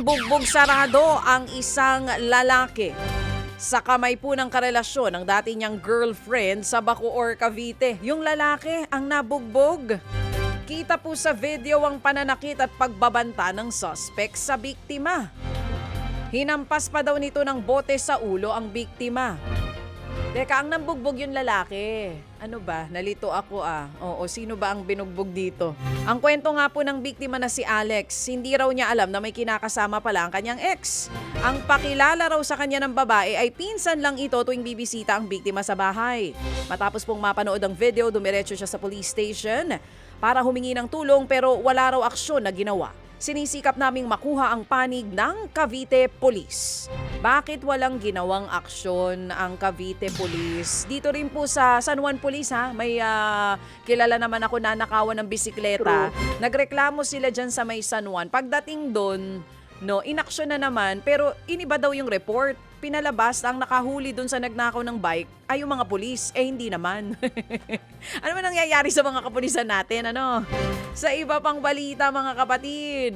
Nabugbog sarado ang isang lalaki. Sa kamay po ng karelasyon ng dati niyang girlfriend sa Bacoor, Cavite. Yung lalaki ang nabugbog. Kita po sa video ang pananakit at pagbabanta ng suspect sa biktima. Hinampas pa daw nito ng bote sa ulo ang biktima. Teka, ang nambugbog yung lalaki. Ano ba? Nalito ako Oo, sino ba ang binugbog dito? Ang kwento nga po ng biktima na si Alex, hindi raw niya alam na may kinakasama pala ang kanyang ex. Ang pakilala raw sa kanya ng babae ay pinsan lang ito tuwing bibisita ang biktima sa bahay. Matapos pong mapanood ang video, dumiretso siya sa police station para humingi ng tulong pero wala raw aksyon na ginawa. Sinisikap naming makuha ang panig ng Cavite Police. Bakit walang ginawang aksyon ang Cavite Police? Dito rin po sa San Juan Police may kilala naman ako na nakawan ng bisikleta. Nagreklamo sila dyan sa may San Juan. Pagdating doon, inaksyon na naman pero iniba daw yung report. Pinalabas ang nakahuli doon sa nagnakaw ng bike ay yung mga pulis. Hindi naman. Ano man nangyayari sa mga kapulisan natin, Sa iba pang balita, mga kapatid.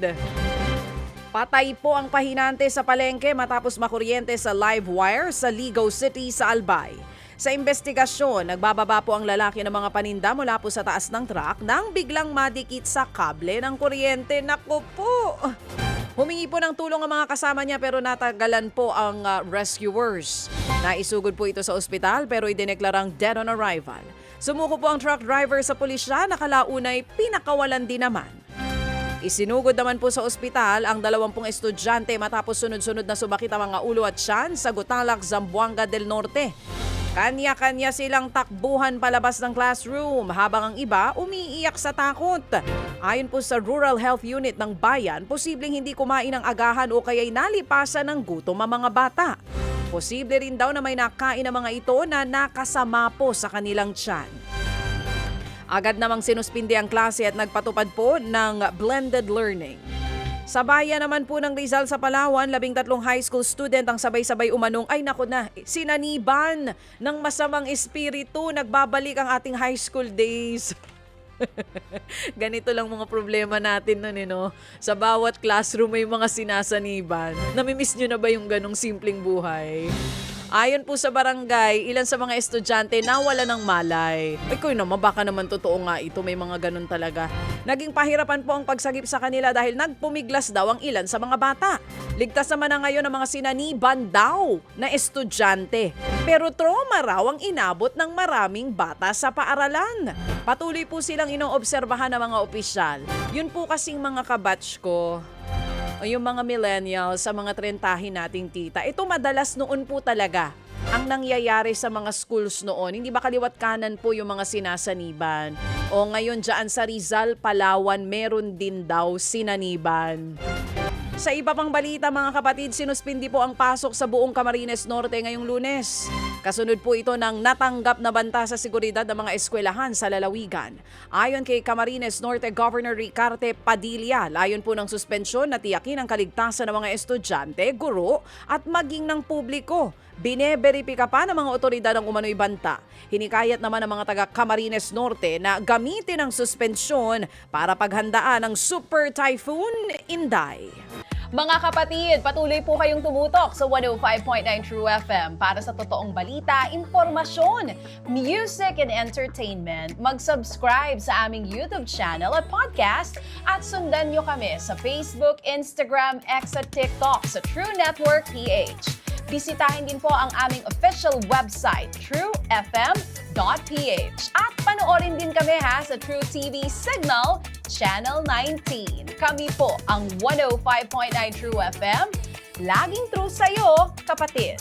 Patay po ang pahinante sa palengke matapos makuryente sa live wire sa Ligaw City sa Albay. Sa investigasyon, nagbababa po ang lalaki ng mga paninda mula po sa taas ng truck nang biglang madikit sa kable ng kuryente. Naku po! Humingi po ng tulong ang mga kasama niya pero natagalan po ang rescuers. Naisugod po ito sa ospital pero idineklarang dead on arrival. Sumuko po ang truck driver sa pulisya na kalaunay pinakawalan din naman. Isinugod naman po sa ospital ang 20 estudyante matapos sunod-sunod na sumakit ang mga ulo at tiyan sa Gutalak, Zamboanga del Norte. Kanya-kanya silang takbuhan palabas ng classroom habang ang iba umiiyak sa takot. Ayon po sa Rural Health Unit ng bayan, posibleng hindi kumain ng agahan o kaya'y nalipasan ng gutom ang mga bata. Posible rin daw na may nakain ng mga ito na nakasama po sa kanilang tiyan. Agad namang sinuspindi ang klase at nagpatupad po ng blended learning. Sa bayan naman po ng Rizal sa Palawan, 13 high school student ang sabay-sabay umanong sinaniban ng masamang espiritu. Nagbabalik ang ating high school days. Ganito lang mga problema natin nun, Sa bawat classroom may mga sinasaniban. Namimiss nyo na ba yung ganong simpleng buhay? Ayon po sa barangay, ilan sa mga estudyante nawala ng malay. Ikaw naman, baka naman totoo nga ito, may mga ganun talaga. Naging pahirapan po ang pagsagip sa kanila dahil nagpumiglas daw ang ilan sa mga bata. Ligtas naman na ngayon ang mga sinaniban daw na estudyante. Pero trauma raw ang inabot ng maraming bata sa paaralan. Patuloy po silang inoobserbahan ng mga opisyal. Yun po kasing mga kabatch ko, o yung mga millennials sa mga trentahin nating tita, ito madalas noon po talaga ang nangyayari sa mga schools noon. Hindi ba kaliwat kanan po yung mga sinasaniban? O ngayon dyan sa Rizal, Palawan, meron din daw sinaniban. Sa iba pang balita, mga kapatid, sinuspindi po ang pasok sa buong Camarines Norte ngayong Lunes. Kasunod po ito ng natanggap na banta sa seguridad ng mga eskwelahan sa lalawigan. Ayon kay Camarines Norte Governor Ricarte Padilla, layon po ng suspensyon na tiyakin ang kaligtasan ng mga estudyante, guro at maging ng publiko. Bineberipika pa ng mga otoridad ang umano'y banta. Hinikayat naman ng mga taga Camarines Norte na gamitin ang suspensyon para paghandaan ng Super Typhoon Inday. Mga kapatid, patuloy po kayong tumutok sa 105.9 True FM para sa totoong balita, informasyon, music and entertainment. Mag-subscribe sa aming YouTube channel at podcast at sundan nyo kami sa Facebook, Instagram, X at TikTok sa True Network PH. Bisitahin din po ang aming official website, truefm.ph. At panoorin din kami sa True TV Signal, Channel 19. Kami po ang 105.9 True FM. Laging true sa'yo, kapatid.